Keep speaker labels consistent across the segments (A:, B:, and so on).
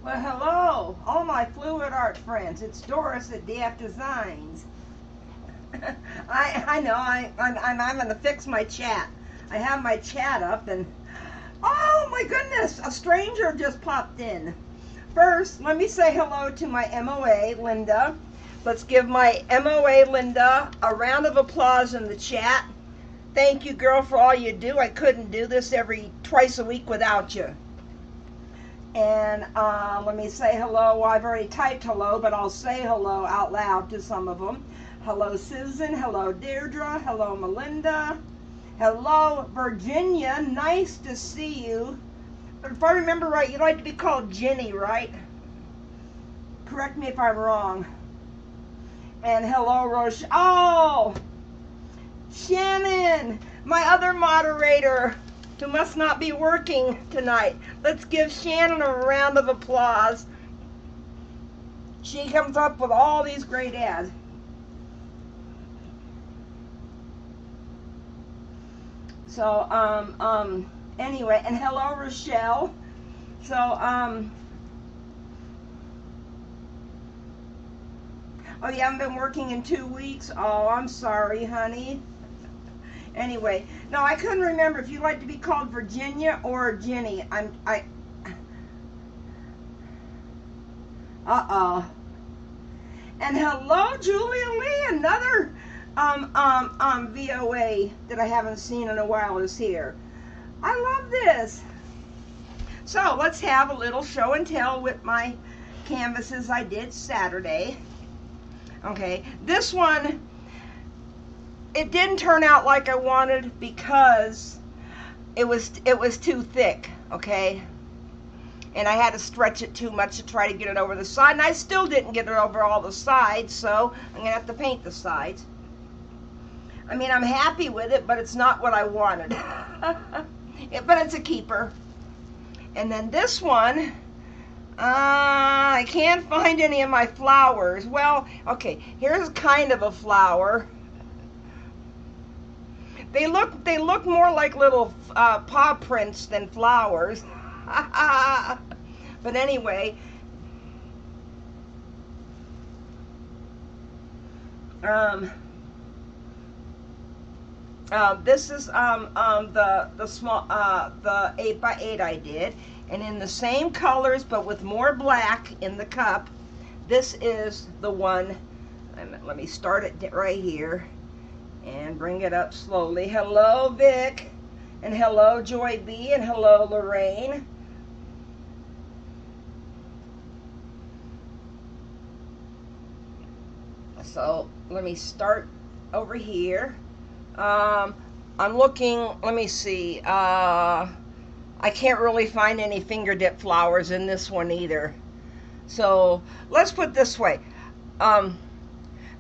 A: Well, hello, all my fluid art friends. It's Doris at DFDesigns. I know I'm having to fix my chat. I have my chat up and oh my goodness, a stranger just popped in. First, let me say hello to my MOA, Linda. Let's give my MOA, Linda, a round of applause in the chat. Thank you, girl, for all you do. I couldn't do this twice a week without you. And let me say hello. Well, I've already typed hello, but I'll say hello out loud to some of them. Hello, Susan. Hello, Deirdre. Hello, Melinda. Hello, Virginia. Nice to see you. If I remember right, you'd like to be called Jenny, right? Correct me if I'm wrong. And hello, Roche. Oh, Shannon, my other moderator, who must not be working tonight. Let's give Shannon a round of applause. She comes up with all these great ads. So, anyway, and hello, Rochelle. So, oh, you haven't been working in 2 weeks? Oh, I'm sorry, honey. Anyway, no, I couldn't remember if you'd like to be called Virginia or Jenny. Uh-oh. And hello, Julia Lee, another VOA that I haven't seen in a while is here. I love this. So let's have a little show and tell with my canvases I did Saturday. Okay, this one, it didn't turn out like I wanted because it was too thick, okay? And I had to stretch it too much to try to get it over the side, and I still didn't get it over all the sides, so I'm gonna have to paint the sides. I mean, I'm happy with it, but it's not what I wanted. But it's a keeper. And then this one, I can't find any of my flowers. Well, okay, here's kind of a flower. They look more like little paw prints than flowers. But anyway, this is the small the 8x8 I did, and in the same colors but with more black in the cup. This is the one. Let me start it right here and bring it up slowly. Hello, Vic, and hello, Joy B, and hello, Lorraine. So let me start over here. I'm looking, let me see, I can't really find any finger dip flowers in this one either. So let's put it this way.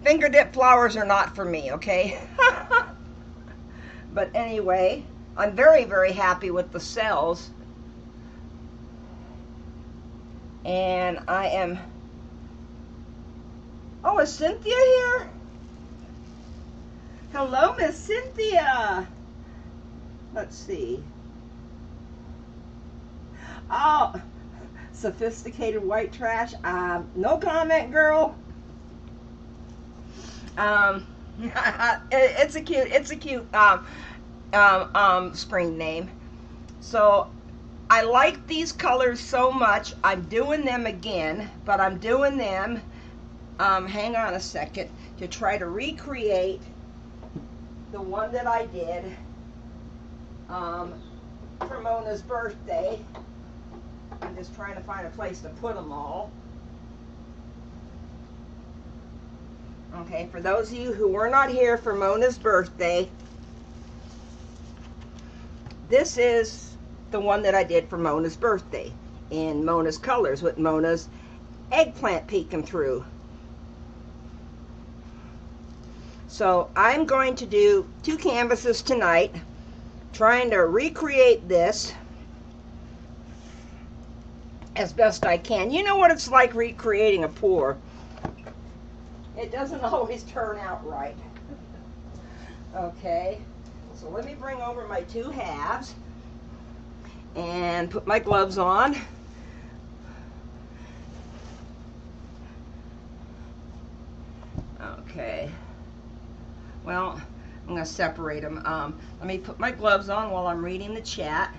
A: Finger dip flowers are not for me, okay? But anyway, I'm very, very happy with the cells. And I am... Oh, is Cynthia here? Hello, Miss Cynthia. Let's see. Oh, sophisticated white trash. No comment, girl. It's a cute screen name. So I like these colors so much. I'm doing them again, but I'm doing them, hang on a second, to try to recreate the one that I did for Mona's birthday. I'm just trying to find a place to put them all. Okay, for those of you who were not here for Mona's birthday, this is the one that I did for Mona's birthday in Mona's colors with Mona's eggplant peeking through. So I'm going to do 2 canvases tonight, trying to recreate this as best I can. You know what it's like recreating a pour. It doesn't always turn out right. Okay, so let me bring over my 2 halves and put my gloves on. Okay. Well, I'm going to separate them. Let me put my gloves on while I'm reading the chat.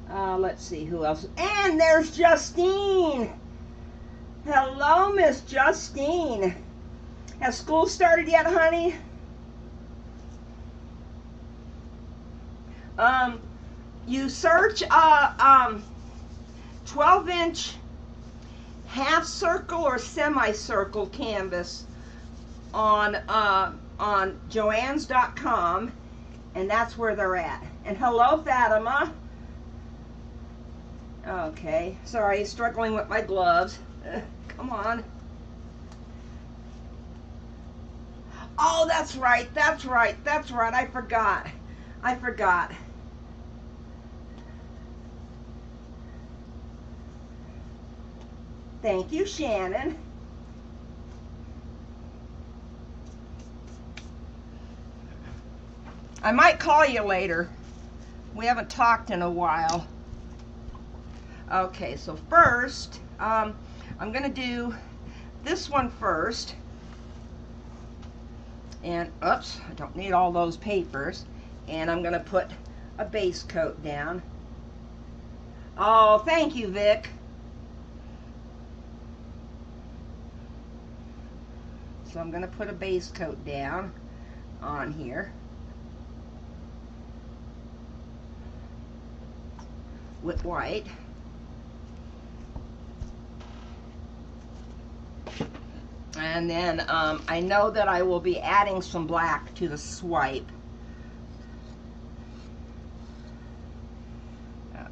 A: Let's see who else. And there's Justine. Hello, Miss Justine. Has school started yet, honey? You search 12-inch half circle or semicircle canvas on joannes.com, and that's where they're at. And hello, Fatima. Okay, sorry, struggling with my gloves. Come on. Oh, that's right, that's right, that's right. I forgot. Thank you, Shannon. I might call you later. We haven't talked in a while. Okay, so first, I'm going to do this one first. And, oops, I don't need all those papers. And I'm going to put a base coat down. Oh, thank you, Vic. So I'm going to put a base coat down on here with white. And then I know that I will be adding some black to the swipe.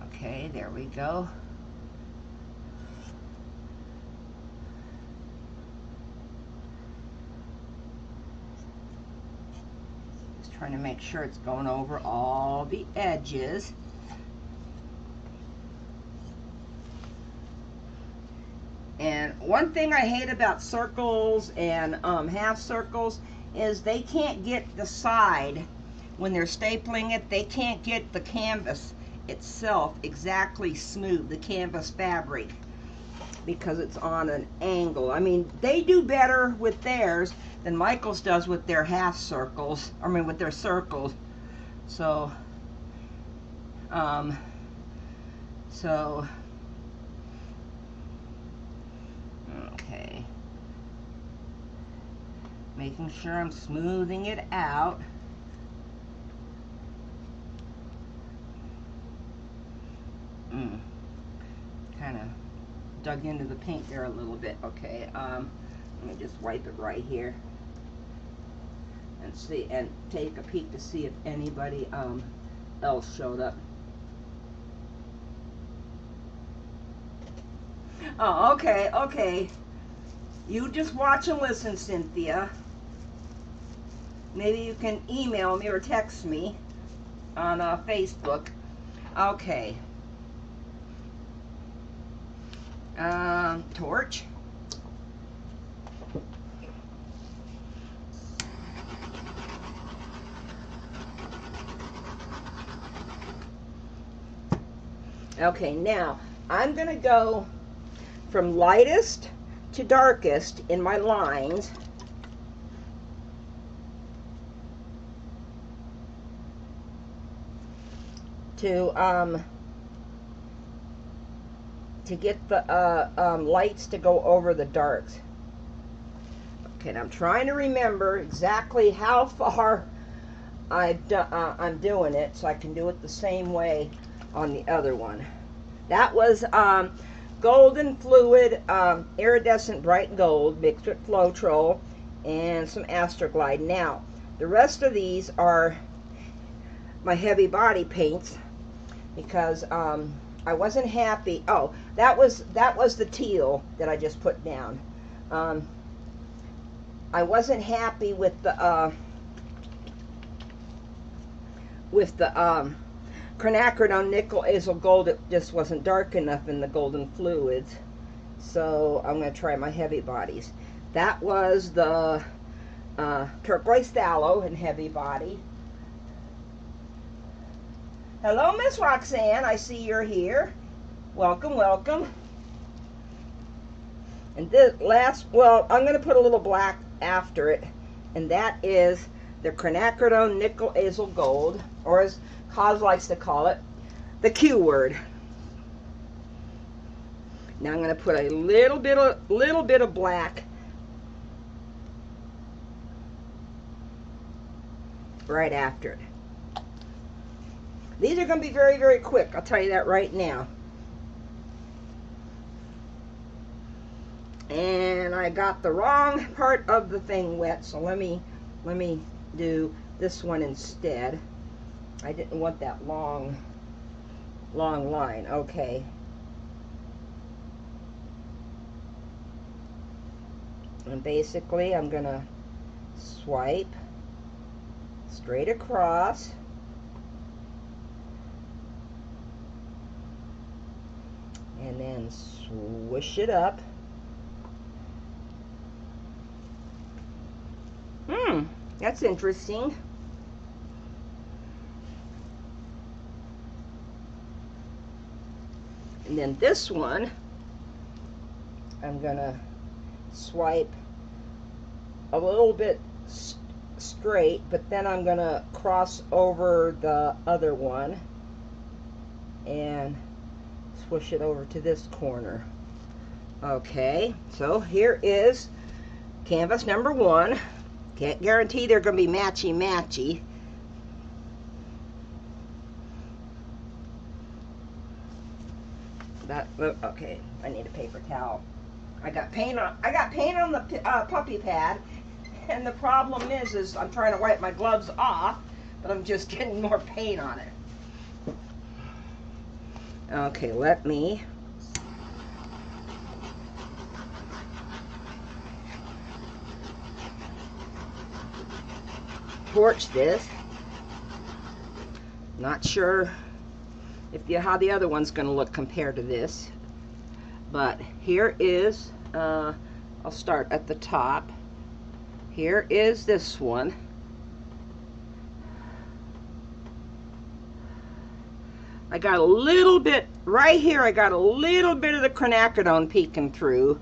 A: Okay, there we go. Just trying to make sure it's going over all the edges. And one thing I hate about circles and half circles is they can't get the side, when they're stapling it, they can't get the canvas itself exactly smooth, the canvas fabric, because it's on an angle. I mean, they do better with theirs than Michael's does with their half circles, I mean with their circles. So, okay, making sure I'm smoothing it out. Kind of dug into the paint there a little bit. Okay, let me just wipe it right here and see, and take a peek to see if anybody else showed up. Oh, okay, okay. You just watch and listen, Cynthia. Maybe you can email me or text me on Facebook. Okay. Torch. Okay, now I'm going to go from lightest to darkest in my lines. To get the lights to go over the darks. Okay, and I'm trying to remember exactly how far I'm doing it, so I can do it the same way on the other one. That was golden fluid, iridescent bright gold mixed with Floetrol and some AstroGlide. Now, the rest of these are my heavy body paints, because I wasn't happy. Oh, that was the teal that I just put down. I wasn't happy with the quinacridone nickel azel gold. It just wasn't dark enough in the golden fluids, so I'm going to try my heavy bodies. That was the turquoise phthalo in heavy body. Hello, Miss Roxanne. I see you're here. Welcome, welcome. And this last, well, I'm going to put a little black after it and that is the quinacridone nickel azyl gold, or as Cos likes to call it, the Q word. Now I'm going to put a little bit of black right after it. These are going to be very, very quick. I'll tell you that right now. And I got the wrong part of the thing wet, so let me do this one instead. I didn't want that long line. Okay. And basically I'm gonna swipe straight across. And then swish it up. That's interesting. And then this one, I'm gonna swipe a little bit straight, but then I'm gonna cross over the other one and swish it over to this corner. Okay, so here is canvas number 1. Can't guarantee they're going to be matchy-matchy. Okay, I need a paper towel. I got paint on the puppy pad, and the problem is I'm trying to wipe my gloves off, but I'm just getting more paint on it. Okay, let me torch this. Not sure how the other one's going to look compared to this, but here is I'll start at the top. Here is this one. I got a little bit right here. I got a little bit of the quinacridone peeking through.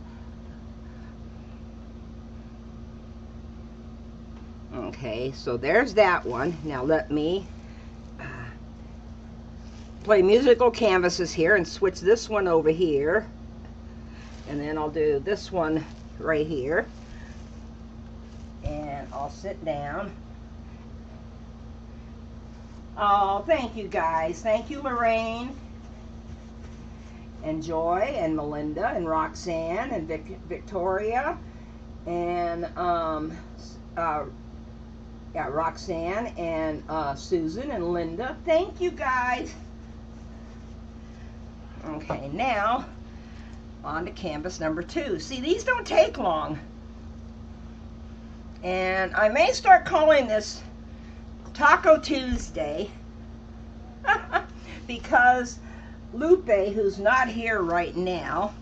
A: Okay, so there's that one. Now let me play musical canvases here and switch this one over here. And then I'll do this one right here. And I'll sit down. Oh, thank you guys. Thank you, Lorraine and Joy and Melinda and Roxanne and Victoria and yeah, Roxanne and Susan and Linda. Thank you guys. Okay, now on to canvas number 2. See, these don't take long. And I may start calling this Taco Tuesday because Lupe, who's not here right now,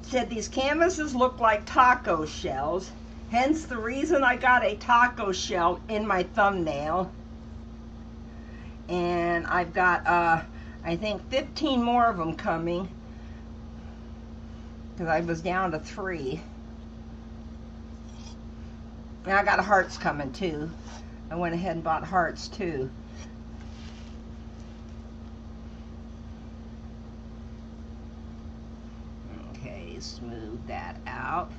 A: said these canvases look like taco shells. Hence the reason I got a taco shell in my thumbnail. And I've got, I think 15 more of them coming, because I was down to 3. And I got hearts coming too. I went ahead and bought hearts too. Okay, smooth that out.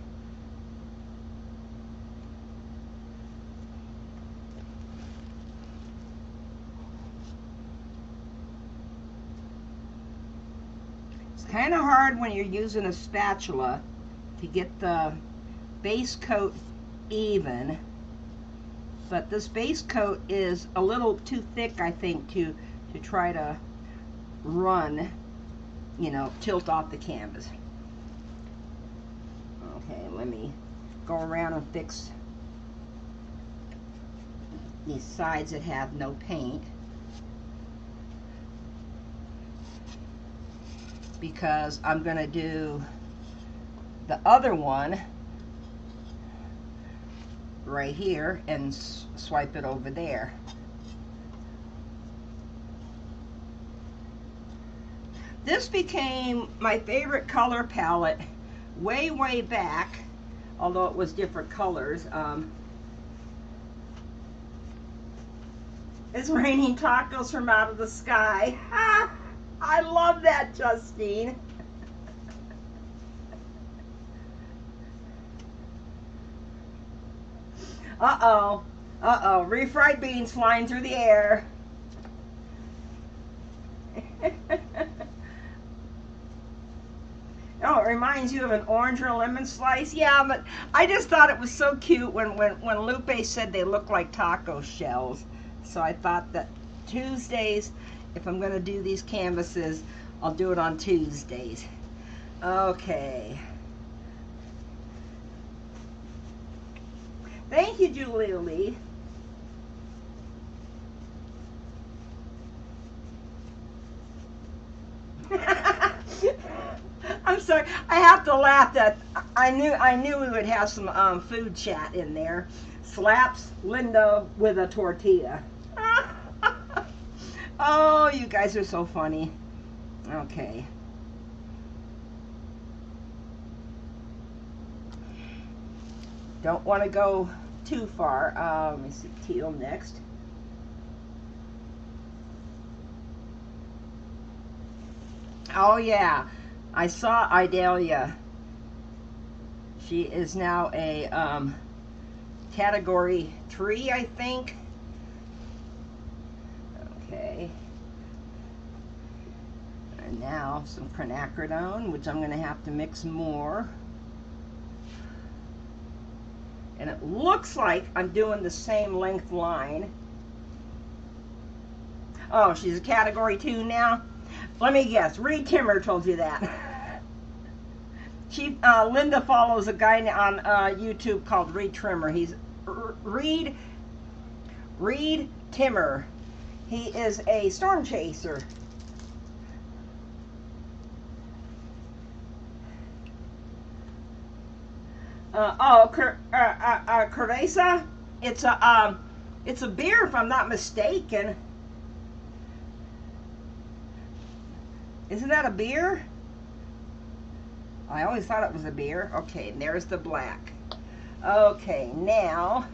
A: Kind of hard when you're using a spatula to get the base coat even, but this base coat is a little too thick, I think, to try to run, you know, tilt off the canvas. Okay, let me go around and fix these sides that have no paint, because I'm going to do the other one right here and swipe it over there. This became my favorite color palette way back, although it was different colors. It's raining tacos from out of the sky. Ah, I love that, Justine. Uh-oh. Uh-oh. Refried beans flying through the air. Oh, it reminds you of an orange or a lemon slice? Yeah, but I just thought it was so cute when Lupe said they look like taco shells. So I thought that Tuesdays, if I'm going to do these canvases, I'll do it on Tuesdays. Okay. Thank you, Julia Lee. I'm sorry. I have to laugh that I knew we would have some food chat in there. Slaps Linda with a tortilla. Oh, you guys are so funny. Okay. Don't want to go too far. Let me see. Teal next. Oh yeah, I saw Idalia. She is now a category 3, I think. Okay. And now some quinacridone, which I'm going to have to mix more. And it looks like I'm doing the same length line. Oh, she's a category 2 now? Let me guess, Reed Timmer told you that. She, Linda follows a guy on YouTube called Reed Trimmer. He's Reed Timmer. He is a storm chaser. Cerveza. It's a beer, if I'm not mistaken. Isn't that a beer? I always thought it was a beer. Okay, and there's the black. Okay, now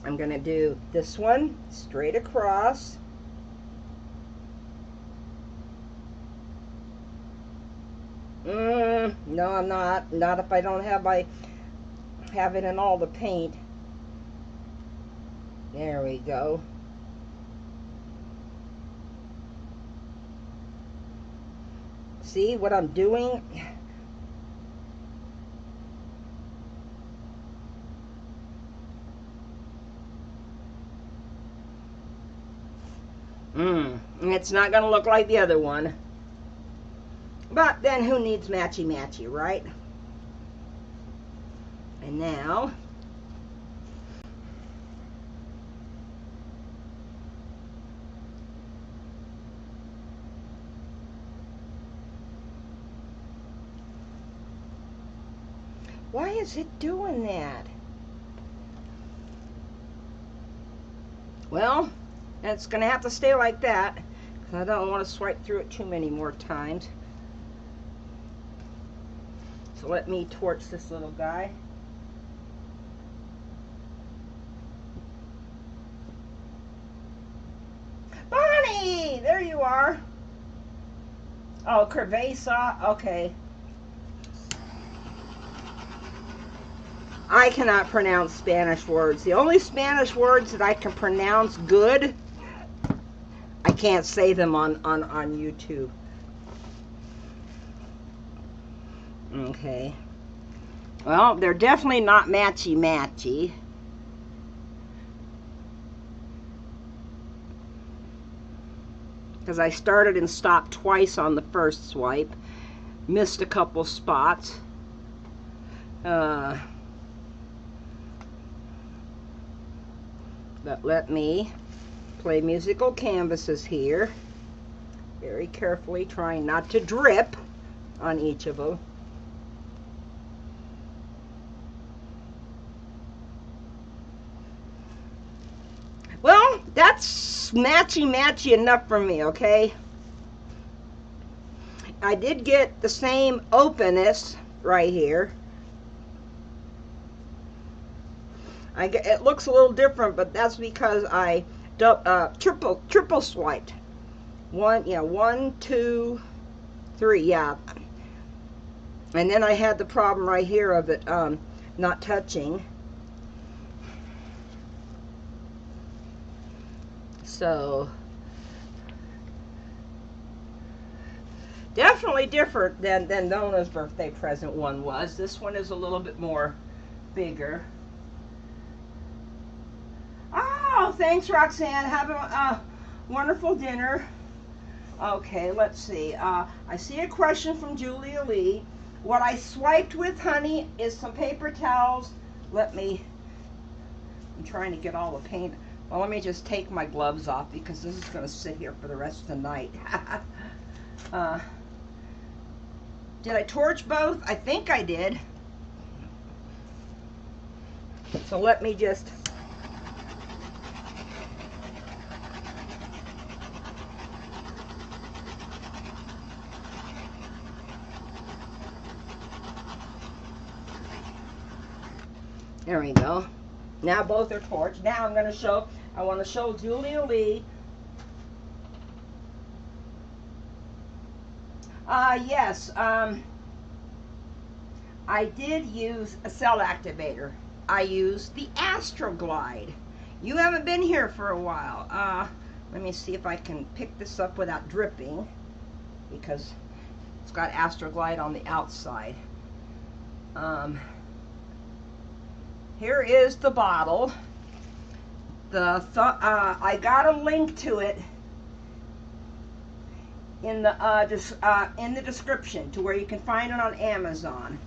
A: I'm gonna do this one straight across. No, I'm not. Not if I don't have it in all the paint. There we go. See what I'm doing? It's not going to look like the other one. But then who needs matchy-matchy, right? And now why is it doing that? Well, it's going to have to stay like that, because I don't want to swipe through it too many more times. So let me torch this little guy. Bonnie! There you are. Oh, Cerveza. Okay. I cannot pronounce Spanish words. The only Spanish words that I can pronounce good, I can't say them on YouTube. Okay. Well, they're definitely not matchy-matchy. Because I started and stopped twice on the first swipe. Missed a couple spots. But let me play musical canvases here. Very carefully, trying not to drip on each of them. Well, that's matchy-matchy enough for me, okay? I did get the same openness right here. It looks a little different, but that's because I triple swiped. One, two, three, yeah. And then I had the problem right here of it not touching. So definitely different than Nona's birthday present one was. This one is a little bit more bigger. Oh, thanks, Roxanne. Have a wonderful dinner. Okay, let's see. I see a question from Julia Lee. What I swiped with, honey, is some paper towels. I'm trying to get all the paint. Well, let me just take my gloves off because this is going to sit here for the rest of the night. Did I torch both? I think I did. So let me just... There we go. Now both are torched. Now I want to show Julia Lee. Yes, I did use a cell activator. I used the AstroGlide. You haven't been here for a while. Let me see if I can pick this up without dripping, because it's got AstroGlide on the outside. Here is the bottle. I got a link to it in the description to where you can find it on Amazon.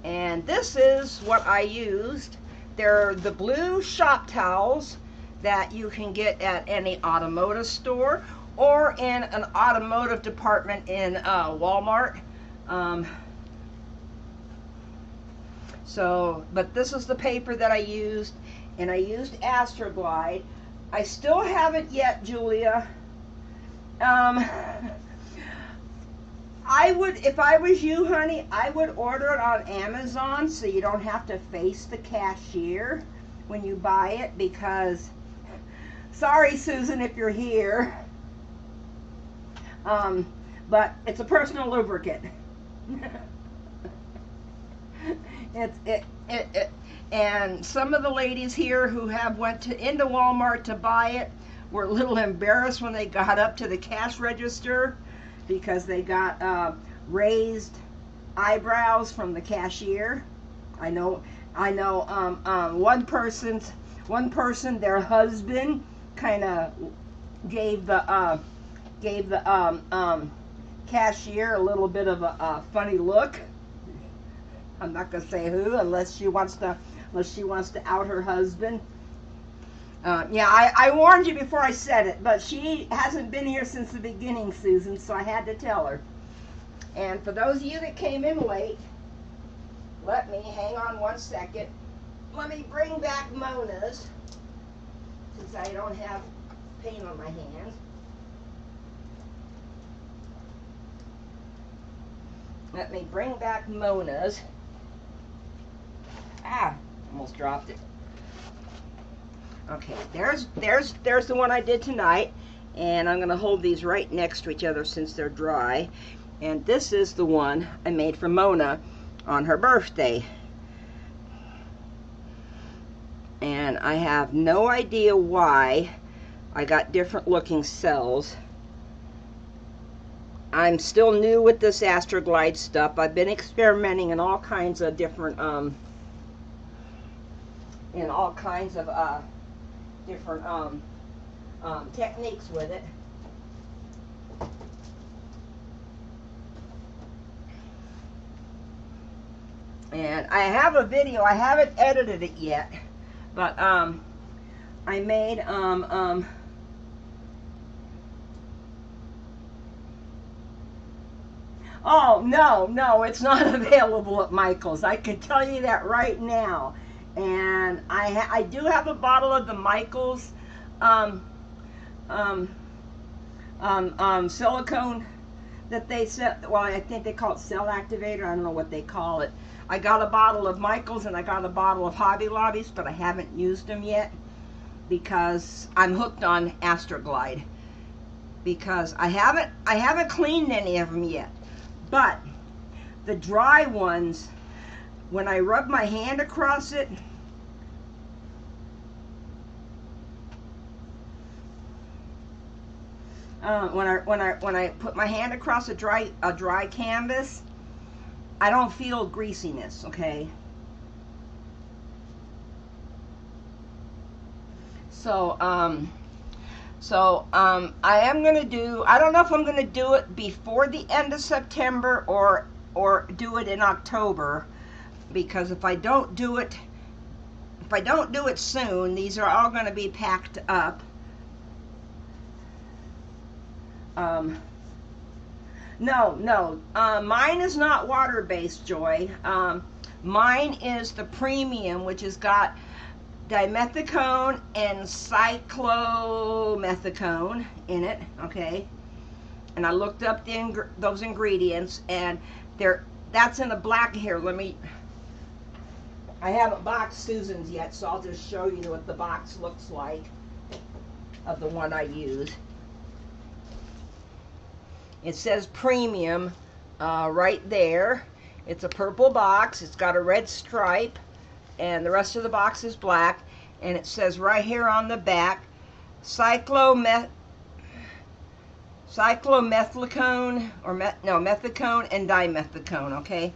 A: And this is what I used. They're the blue shop towels that you can get at any automotive store or in an automotive department in Walmart. But this is the paper that I used, and I used AstroGlide. I still haven't yet, Julia. If I was you, honey, I would order it on Amazon so you don't have to face the cashier when you buy it, because, sorry, Susan, if you're here, but it's a personal lubricant. And some of the ladies here who have went into Walmart to buy it were a little embarrassed when they got up to the cash register because they got raised eyebrows from the cashier. I know. One person, their husband, kind of gave the cashier a little bit of a funny look. I'm not gonna say who, unless she wants to out her husband. Yeah, I warned you before I said it, but she hasn't been here since the beginning, Susan, so I had to tell her. And for those of you that came in late, let me hang on one second. Let me bring back Mona's, since I don't have paint on my hands. Let me bring back Mona's. Almost dropped it. Okay, there's the one I did tonight, and I'm gonna hold these right next to each other since they're dry. And this is the one I made for Mona on her birthday. And I have no idea why I got different looking cells. I'm still new with this AstroGlide stuff. I've been experimenting in all kinds of different techniques with it. And I have a video. I haven't edited it yet, but I made oh, no, it's not available at Michael's. I can tell you that right now. And I do have a bottle of the Michael's silicone that they sell. Well, I think they call it cell activator. I don't know what they call it. I got a bottle of Michael's and I got a bottle of Hobby Lobby's, but I haven't used them yet because I'm hooked on AstroGlide. Because I haven't cleaned any of them yet. But the dry ones, when I rub my hand across it, when I put my hand across a dry canvas, I don't feel greasiness, okay? So I am going to do, I don't know if I'm going to do it before the end of September or do it in October, because if I don't do it soon, these are all going to be packed up. No, mine is not water-based, Joy. Mine is the premium, which has got dimethicone and cyclomethicone in it, okay? And I looked up those ingredients, and that's in a black here. I haven't boxed Susan's yet, so I'll just show you what the box looks like of the one I use. It says premium right there. It's a purple box. It's got a red stripe, and the rest of the box is black. And it says right here on the back, methicone and dimethicone, okay?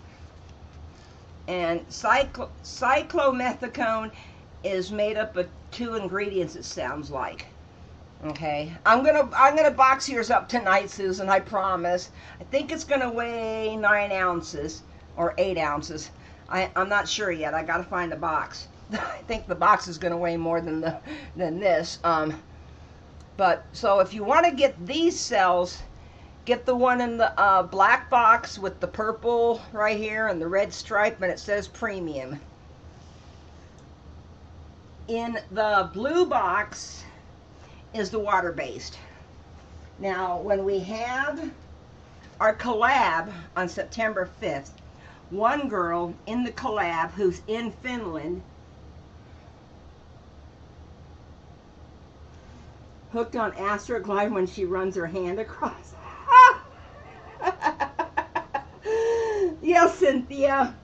A: And cyclomethicone is made up of 2 ingredients, it sounds like. Okay, I'm gonna box yours up tonight, Susan, I promise. I think it's gonna weigh 9 ounces or 8 ounces. I'm not sure yet. I gotta find a box. I think the box is gonna weigh more than this. But so if you want to get these cells, get the one in the black box with the purple right here and the red stripe, and it says premium. In the blue box is the water-based. Now, when we have our collab on September 5th, one girl in the collab who's in Finland hooked on AstroGlide when she runs her hand across. Yes, Cynthia.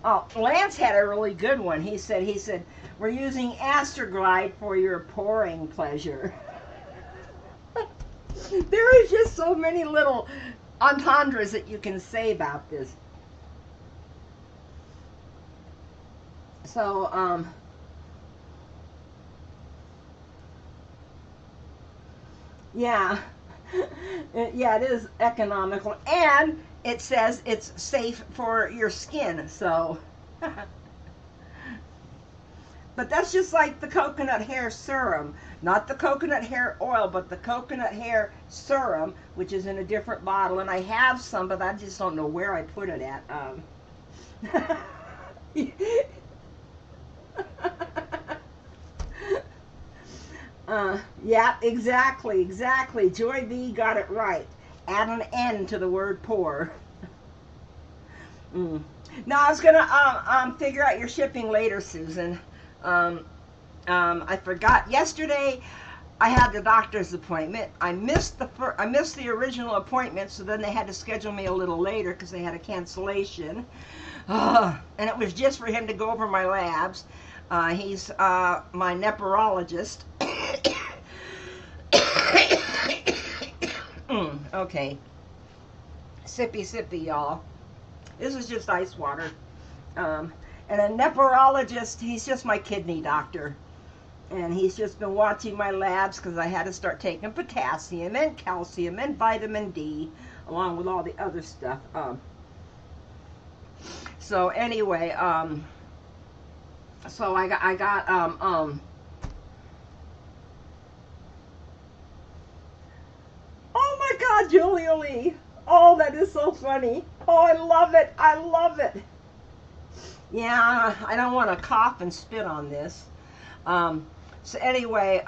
A: Oh, Lance had a really good one. He said, we're using AstroGlide for your pouring pleasure. There is just so many little entendres that you can say about this. So, yeah. Yeah, it is economical, and it says it's safe for your skin, so. But that's just like the coconut hair serum. Not the coconut hair oil, but the coconut hair serum, which is in a different bottle. And I have some, but I just don't know where I put it at. Yeah, exactly. Joy B got it right. Add an N to the word pour. Now, I was going to figure out your shipping later, Susan. I forgot. Yesterday, I had the doctor's appointment. I missed the original appointment, so then they had to schedule me a little later because they had a cancellation. And it was just for him to go over my labs. He's my nephrologist. Okay. Sippy, y'all. This is just ice water. And a nephrologist, he's just my kidney doctor. And he's just been watching my labs because I had to start taking potassium and calcium and vitamin D, along with all the other stuff. So anyway, so I got oh my God, Julia Lee. Oh, that is so funny. Oh, I love it. Yeah, I don't want to cough and spit on this. So anyway,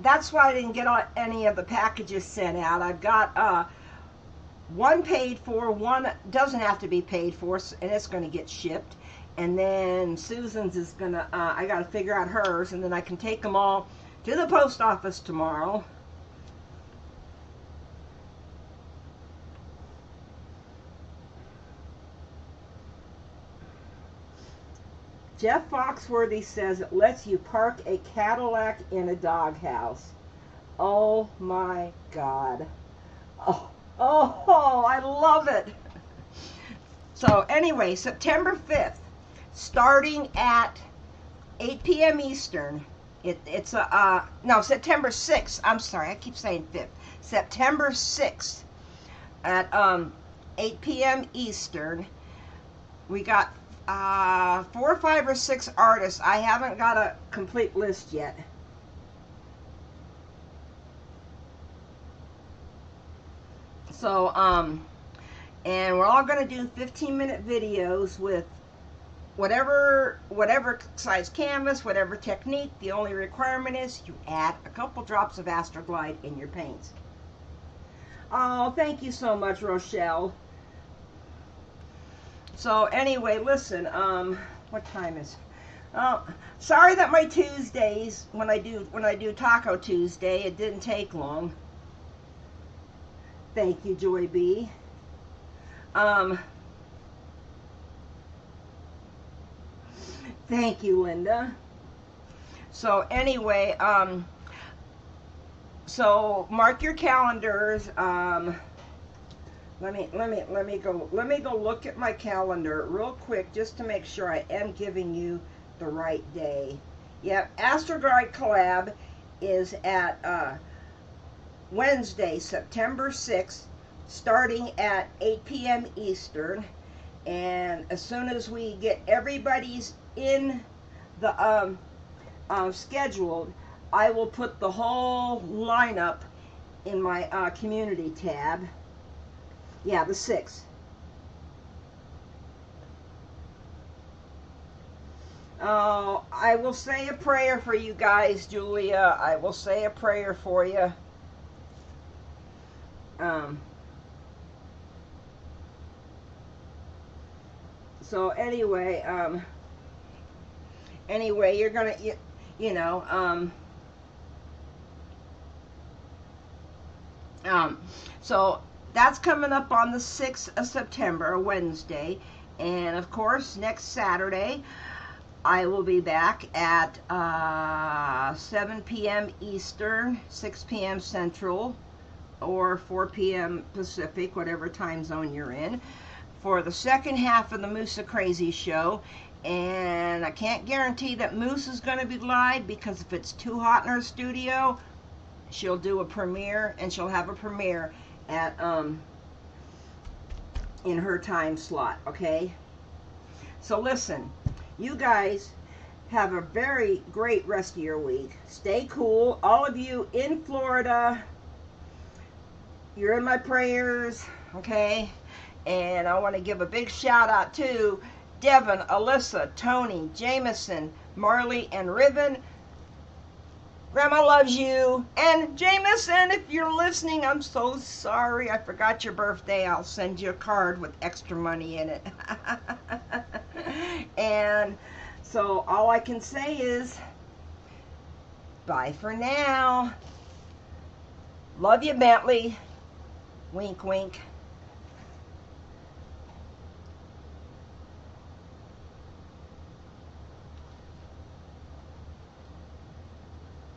A: that's why I didn't get any of the packages sent out. I've got one paid for, one doesn't have to be paid for, and it's going to get shipped. And then Susan's is going to, I got to figure out hers, and then I can take them all to the post office tomorrow. Jeff Foxworthy says it lets you park a Cadillac in a doghouse. Oh my God. Oh, I love it. So anyway, September 5th, starting at 8 p.m. Eastern. It's no, September 6th. I'm sorry, I keep saying 5th. September 6th at 8 p.m. Eastern. We got 4, 5, or 6 artists. I haven't got a complete list yet. So, and we're all going to do 15-minute videos with whatever size canvas, whatever technique. The only requirement is you add a couple drops of AstroGlide in your paints. Oh, thank you so much, Rochelle. So anyway, listen, what time is it? Sorry that my Tuesdays, when I do Taco Tuesday, it didn't take long. Thank you, Joy B. Thank you, Linda. So anyway, so mark your calendars. Let me go look at my calendar real quick just to make sure I am giving you the right day. Yep, AstroGlide Collab is at Wednesday, September 6th, starting at 8 p.m. Eastern. And as soon as we get everybody's in the scheduled, I will put the whole lineup in my community tab. Yeah, the 6th. Oh, I will say a prayer for you guys, Julia. I will say a prayer for you. So anyway, you're gonna, you know, so that's coming up on the 6th of September, Wednesday, and of course next Saturday I will be back at 7 p.m. Eastern, 6 p.m. Central, or 4 p.m. Pacific, whatever time zone you're in, for the second half of the Moose Crazy show. And I can't guarantee that Moose is going to be live, because if it's too hot in her studio, she'll do a premiere, and she'll have a premiere at in her time slot. Okay, so listen, you guys have a very great rest of your week. Stay cool. All of you in Florida, you're in my prayers, okay? And I want to give a big shout out to Devin, Alyssa, Tony, Jameson, Marley, and Ribbon. Grandma loves you. And Jameson, if you're listening, I'm so sorry. I forgot your birthday. I'll send you a card with extra money in it. And so all I can say is bye for now. Love you, Bentley. Wink, wink.